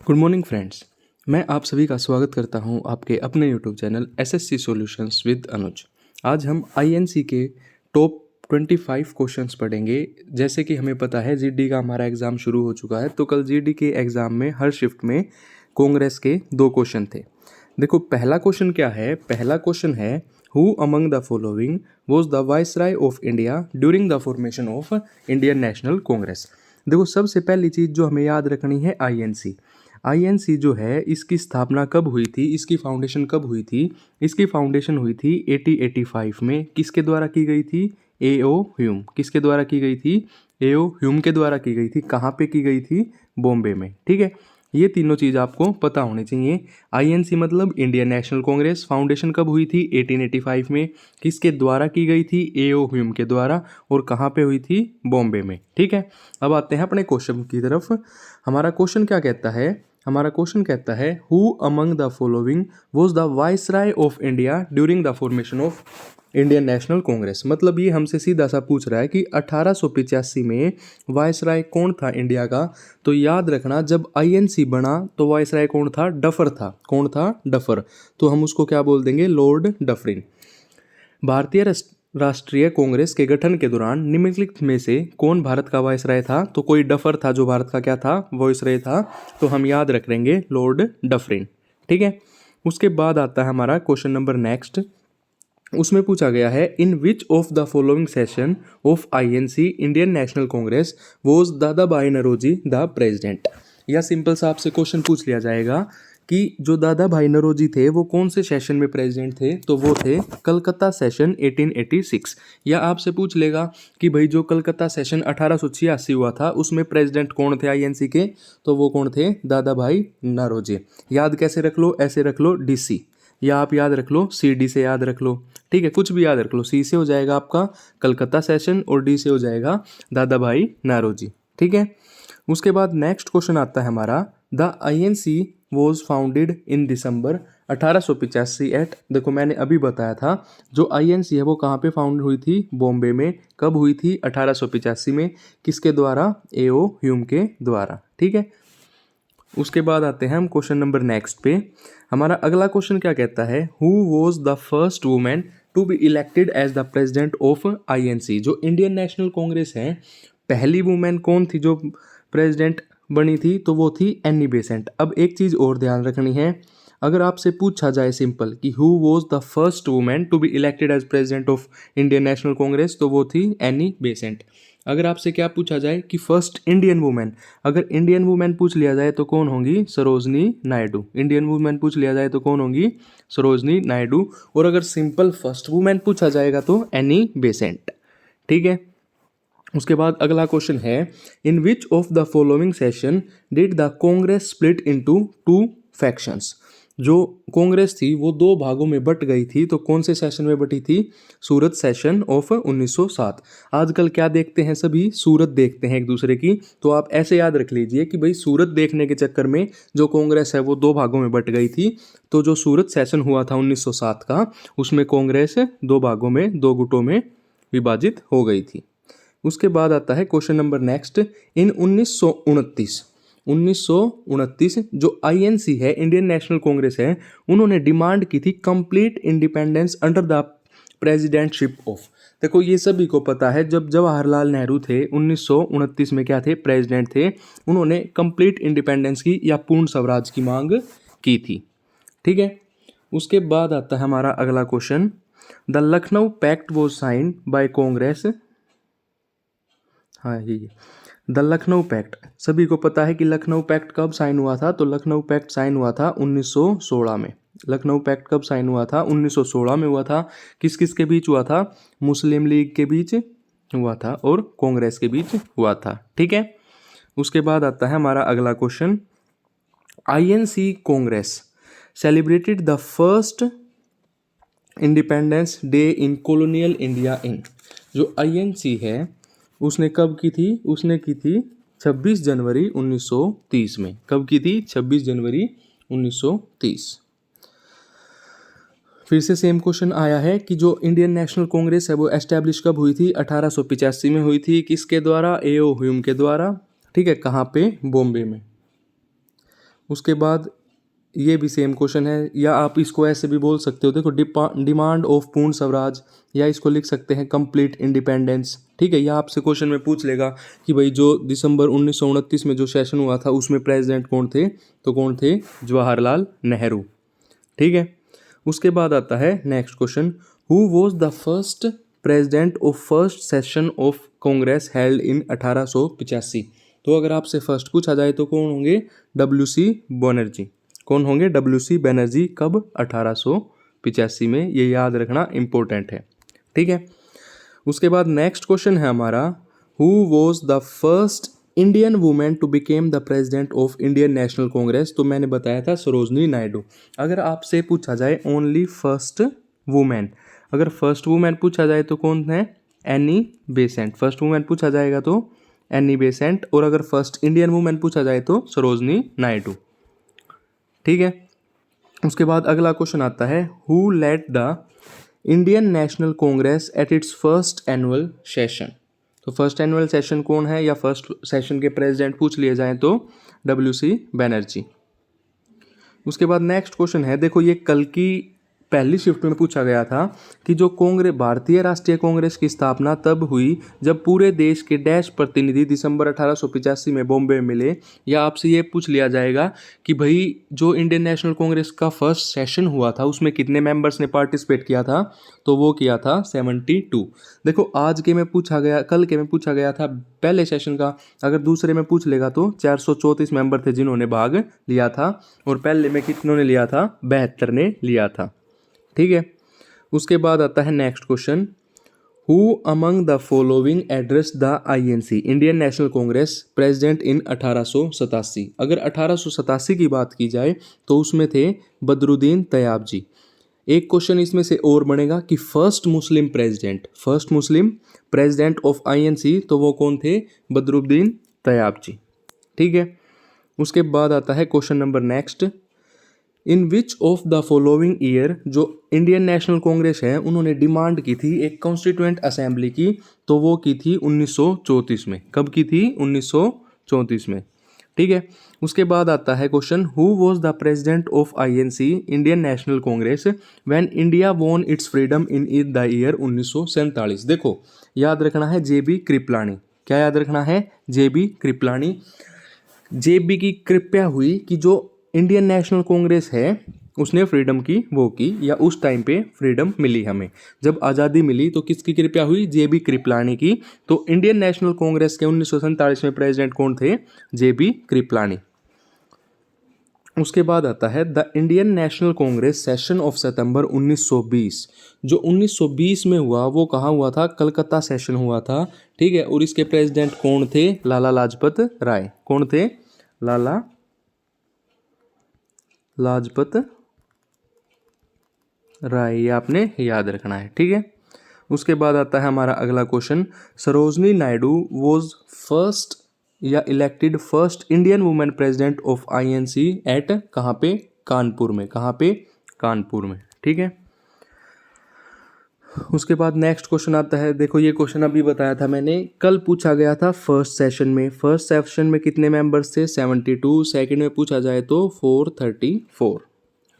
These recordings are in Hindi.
Good morning friends. मैं आप सभी का स्वागत करता हूं आपके अपने YouTube channel SSC solutions with Anuj. आज हम आईएनसी के टॉप 25 क्वेश्चंस पढ़ेंगे। जैसे कि हमें पता है जीडी का हमारा एग्ज़ाम शुरू हो चुका है, तो कल जीडी के एग्ज़ाम में हर शिफ्ट में कांग्रेस के 2 क्वेश्चन थे। देखो पहला क्वेश्चन क्या है। पहला क्वेश्चन है who among the following was the viceroy of India during the formation of Indian National Congress. देखो सबसे पहली चीज़ जो हमें याद रखनी है आईएनसी जो है इसकी स्थापना कब हुई थी, इसकी फाउंडेशन कब हुई थी। इसकी फाउंडेशन हुई थी 1885 में। किसके द्वारा की गई थी? एओ ह्यूम। किसके द्वारा की गई थी? एओ ह्यूम के द्वारा की गई थी। कहाँ पे की गई थी? बॉम्बे में। ठीक है, ये तीनों चीज़ आपको पता होनी चाहिए। आईएनसी मतलब इंडियन नेशनल कांग्रेस। फाउंडेशन कब हुई थी? 1885 में। किसके द्वारा की गई थी? एओ ह्यूम के द्वारा। और कहाँ पे हुई थी? बॉम्बे में। ठीक है, अब आते हैं अपने क्वेश्चन की तरफ। हमारा क्वेश्चन क्या कहता है? हमारा क्वेश्चन कहता है who among the following was the viceroy of India during the formation of Indian National Congress. मतलब ये हमसे सीधा सा पूछ रहा है कि 1885 में वाइसराय कौन था इंडिया का। तो याद रखना जब आईएनसी बना तो वाइसराय कौन था? डफर था। कौन था? डफर। तो हम उसको क्या बोल देंगे? Lord Dufferin. भारतीय राष्ट्रीय कांग्रेस के गठन के दौरान निम्नलिखित में से कौन भारत का वायसराय था? तो कोई डफर था जो भारत का क्या था? वायसराय था। तो हम याद रख लेंगे लॉर्ड डफरिन। ठीक है, उसके बाद आता है हमारा क्वेश्चन नंबर नेक्स्ट। उसमें पूछा गया है in which of the following session of INC Indian National Congress was Dadabhai Naoroji the president. या सिंपल सा आपसे क्वेश्चन पूछ लिया जाएगा कि जो दादा भाई नौरोजी थे वो कौन से सेशन में प्रेसिडेंट थे? तो वो थे कलकत्ता सेशन 1886। या आपसे पूछ लेगा कि भाई जो कलकत्ता सेशन 1886 हुआ था उसमें प्रेसिडेंट कौन थे आईएनसी के? तो वो कौन थे? दादा भाई नौरोजी। याद कैसे रख लो? ऐसे रख लो डीसी, या आप याद रख लो सीडी से याद रख लो। ठीक है, कुछ भी याद रख लो। सी से हो जाएगा आपका कलकत्ता सेशन और डी से हो जाएगा दादा भाई नौरोजी। ठीक है, उसके बाद नेक्स्ट क्वेश्चन आता है हमारा the INC was founded in December 1885 at. देखो मैंने अभी बताया था जो आईएनसी है वो कहाँ पे फाउंड हुई थी? बॉम्बे में। कब हुई थी? 1885 में। किसके द्वारा? एओ ह्यूम के द्वारा। ठीक है, उसके बाद आते हैं हम क्वेश्चन नंबर नेक्स्ट पे। हमारा अगला क्वेश्चन क्या कहता है who was the first women to be elected as the president of INC. जो इंडियन नेशनल कांग्रेस है पहली वुमेन कौन थी जो प्रेसिडेंट बनी थी? तो वो थी एनी बेसेंट। अब एक चीज़ और ध्यान रखनी है, अगर आपसे पूछा जाए सिंपल कि who was the first women to be elected as president of Indian National Congress, तो वो थी एनी बेसेंट। अगर आपसे क्या पूछा जाए कि फर्स्ट इंडियन वुमेन, अगर इंडियन वुमेन पूछ लिया जाए तो कौन होंगी? सरोजनी नायडू। इंडियन वुमेन पूछ लिया जाए तो कौन होंगी? सरोजनी नायडू। और अगर सिंपल फर्स्ट वुमेन पूछा जाएगा तो एनी बेसेंट। ठीक है, उसके बाद अगला क्वेश्चन है in which of the following session did the Congress split into 2 factions. जो कांग्रेस थी वो 2 भागों में बट गई थी, तो कौन से सेशन में बटी थी? सूरत सेशन ऑफ 1907। आजकल क्या देखते हैं सभी? सूरत देखते हैं एक दूसरे की। तो आप ऐसे याद रख लीजिए कि भाई सूरत देखने के चक्कर में जो कांग्रेस है वो 2 भागों में बट गई थी। तो जो सूरत सेशन हुआ था 1907 का, उसमें कांग्रेस 2 भागों में 2 गुटों में विभाजित हो गई थी। उसके बाद आता है क्वेश्चन नंबर नेक्स्ट। इन 1929 जो आईएनसी है इंडियन नेशनल कांग्रेस है, उन्होंने डिमांड की थी complete independence under the presidentship of. देखो ये सभी को पता है जब जवाहरलाल नेहरू थे 1929 में क्या थे? प्रेसिडेंट थे। उन्होंने कंप्लीट इंडिपेंडेंस की या पूर्ण स्वराज की मांग की थी। ठीक है, उसके बाद आता है हमारा अगला question the Lucknow pact was signed by Congress. हाँ ये द लखनऊ पैक्ट, सभी को पता है कि लखनऊ पैक्ट कब साइन हुआ था? तो लखनऊ पैक्ट साइन हुआ था 1916 में। लखनऊ पैक्ट कब साइन हुआ था? 1916 में हुआ था। किस किस के बीच हुआ था? मुस्लिम लीग के बीच हुआ था और कांग्रेस के बीच हुआ था। ठीक है, उसके बाद आता है हमारा अगला question INC Congress celebrated the first independence day in colonial India in. जो आईएनसी है उसने कब की थी? उसने की थी 26 जनवरी 1930 में। कब की थी? 26 जनवरी 1930। फिर से सेम क्वेश्चन आया है कि जो इंडियन नेशनल कांग्रेस है वो एस्टैब्लिश कब हुई थी? 1885 में हुई थी। किसके द्वारा? एओ ह्यूम के द्वारा। ठीक है, कहाँ पे? बॉम्बे में। उसके बाद ये भी सेम क्वेश्चन है, या आप इसको ऐसे भी बोल सकते हो, देखो डिमांड ऑफ पूर्ण स्वराज, या इसको लिख सकते हैं कंप्लीट इंडिपेंडेंस। ठीक है, या आपसे क्वेश्चन में पूछ लेगा कि भाई जो दिसंबर 1929 में जो सेशन हुआ था उसमें प्रेसिडेंट कौन थे, तो कौन थे, जवाहरलाल नेहरू। ठीक है, उसके बाद आता है next question, who was the first president of first session of Congress held in 1885। तो अगर आपसे फर्स्ट पूछा जाए तो कौन होंगे, WC बनर्जी। कौन होंगे, WC बनर्जी। कब, 1885 में। ये याद रखना इंपॉर्टेंट है। ठीक है, उसके बाद नेक्स्ट क्वेश्चन है हमारा, who was the first Indian women to became the president of Indian National Congress. तो मैंने बताया था सरोजनी नायडू। अगर आपसे पूछा जाए ओनली फर्स्ट वुमेन, अगर फर्स्ट वुमेन पूछा जाए तो कौन है, एनी बेसेंट। फर्स्ट वुमेन पूछा जाएगा तो एनी बेसेंट, और अगर फर्स्ट इंडियन वुमेन पूछा जाए तो सरोजनी नायडू। ठीक है, उसके बाद अगला क्वेश्चन आता है, who led the Indian National Congress at its first annual session. तो फर्स्ट एनुअल सेशन कौन है, या फर्स्ट सेशन के प्रेसिडेंट पूछ लिए जाएं तो WC बनर्जी। उसके बाद नेक्स्ट क्वेश्चन है, देखो ये कल की पहली शिफ्ट में पूछा गया था कि जो कांग्रेस, भारतीय राष्ट्रीय कांग्रेस की स्थापना तब हुई जब पूरे देश के डैश प्रतिनिधि दिसंबर 1885 में बॉम्बे में मिले। या आपसे ये पूछ लिया जाएगा कि भाई जो इंडियन नेशनल कांग्रेस का फर्स्ट सेशन हुआ था उसमें कितने मेंबर्स ने पार्टिसिपेट किया था, तो वो किया था 72। देखो आज के में पूछा गया, कल के में पूछा गया था पहले सेशन का, अगर दूसरे में पूछ लेगा तो 434 मेंबर थे जिन्होंने भाग लिया था, और पहले में कितनों ने लिया था, 72 ने लिया था। ठीक है, उसके बाद आता है next question, who among the following addressed the INC Indian National Congress president in 1887। अगर 1887 की बात की जाए तो उसमें थे बदरुद्दीन तैयब जी। एक क्वेश्चन इसमें से और बनेगा कि first Muslim president of INC, तो वो कौन थे, बदरुद्दीन तैयब जी। ठीक है, उसके बाद आता है question number next, in which of the following year, जो इंडियन नेशनल कांग्रेस है उन्होंने डिमांड की थी एक कॉन्स्टिट्यूएंट असेंबली की, तो वो की थी 1934 में। कब की थी, 1934 में। ठीक है, उसके बाद आता है question, who was the president of INC Indian National Congress when India won it's freedom in the year 1947। देखो याद रखना है JB कृपलानी। क्या याद रखना है, JB कृपलानी। JB की कृपया हुई कि जो इंडियन नेशनल कांग्रेस है उसने फ्रीडम की वो की, या उस टाइम पे फ्रीडम मिली हमें जब आज़ादी मिली, तो किसकी कृपया हुई, JB कृपलानी की। तो इंडियन नेशनल कांग्रेस के 1947 में प्रेसिडेंट कौन थे, JB कृपलानी। उसके बाद आता है the Indian National Congress session of सितंबर 1920। जो 1920 में हुआ वो कहाँ हुआ था, कलकत्ता सेशन हुआ था। ठीक है, और इसके प्रेसिडेंट कौन थे, लाला लाजपत राय। कौन थे, लाला लाजपत राय, ये आपने याद रखना है। ठीक है, उसके बाद आता है हमारा अगला question, Sarojini Naidu was first या elected first Indian women president of INC at कहाँ पे, कानपुर में। कहाँ पे, कानपुर में। ठीक है, उसके बाद नेक्स्ट क्वेश्चन आता है, देखो ये क्वेश्चन अभी बताया था मैंने, कल पूछा गया था फर्स्ट सेशन में। फर्स्ट सेशन में कितने मेंबर्स थे, 72। सेकंड में पूछा जाए तो 434।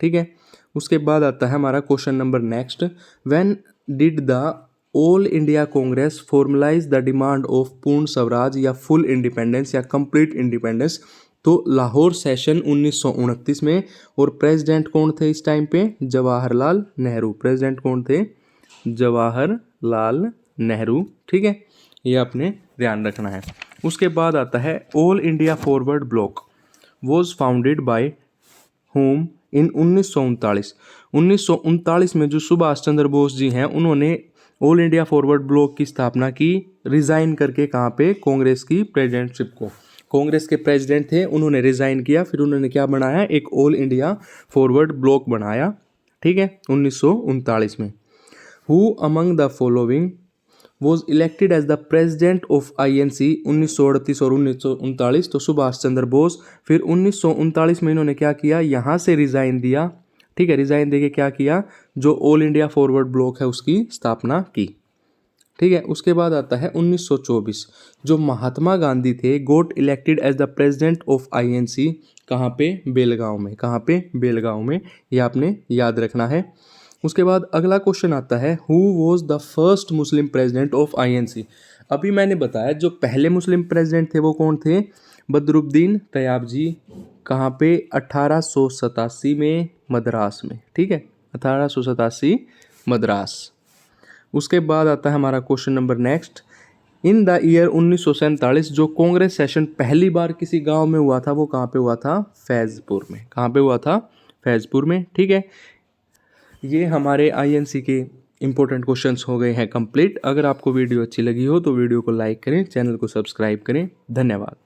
ठीक है, उसके बाद आता है हमारा question number next, when did the All India Congress formalise the demand of Purna Swaraj या फुल इंडिपेंडेंस या कंप्लीट इंडिपेंडेंस। तो लाहौर सेशन 1929 में, और प्रेसिडेंट कौन थे इस टाइम पे, जवाहरलाल नेहरू। प्रेसिडेंट कौन थे, जवाहरलाल नेहरू। ठीक है, ये आपने ध्यान रखना है। उसके बाद आता है all India forward block was founded by home in 1939 में जो सुभाष चंद्र बोस जी हैं उन्होंने ऑल इंडिया फॉरवर्ड ब्लॉक की स्थापना की, रिजाइन करके। कहाँ पे, कांग्रेस की प्रेसिडेंटशिप को। कांग्रेस के प्रेसिडेंट थे, उन्होंने रिजाइन किया, फिर उन्होंने क्या बनाया, एक ऑल इंडिया फॉरवर्ड ब्लॉक बनाया। ठीक है, 1939 में। Who among the following was elected as the president of INC 1938 और 1939। तो सुभाष चंद्र बोस। फिर 1939 में इन्होंने क्या किया, यहाँ से रिजाइन दिया। ठीक है, रिजाइन देके क्या किया, जो ऑल इंडिया फॉरवर्ड ब्लॉक है उसकी स्थापना की। ठीक है। उसके बाद आता है 1924, जो महात्मा गांधी थे got elected as the president of INC, कहाँ पे? बेलगांव में। कहाँ पे? बेलगांव में। ये आपने याद रखना है। उसके बाद अगला क्वेश्चन आता है, who was the first Muslim president of INC. अभी मैंने बताया जो पहले मुस्लिम प्रेसिडेंट थे वो कौन थे? बदरुद्दीन तयाबजी। कहाँ पे? 1887 में मद्रास में। ठीक है, 1887 मद्रास। उसके बाद आता है हमारा question number next, in the year 1947 जो कांग्रेस सेशन पहली बार किसी गांव में हुआ था वो कहाँ पे हुआ था? फैजपुर में। कहाँ पे हुआ था? फैजपुर में। ठीक है, ये हमारे आईएनसी के इंपॉर्टेंट क्वेश्चंस हो गए हैं कंप्लीट। अगर आपको वीडियो अच्छी लगी हो तो वीडियो को लाइक करें, चैनल को सब्सक्राइब करें। धन्यवाद।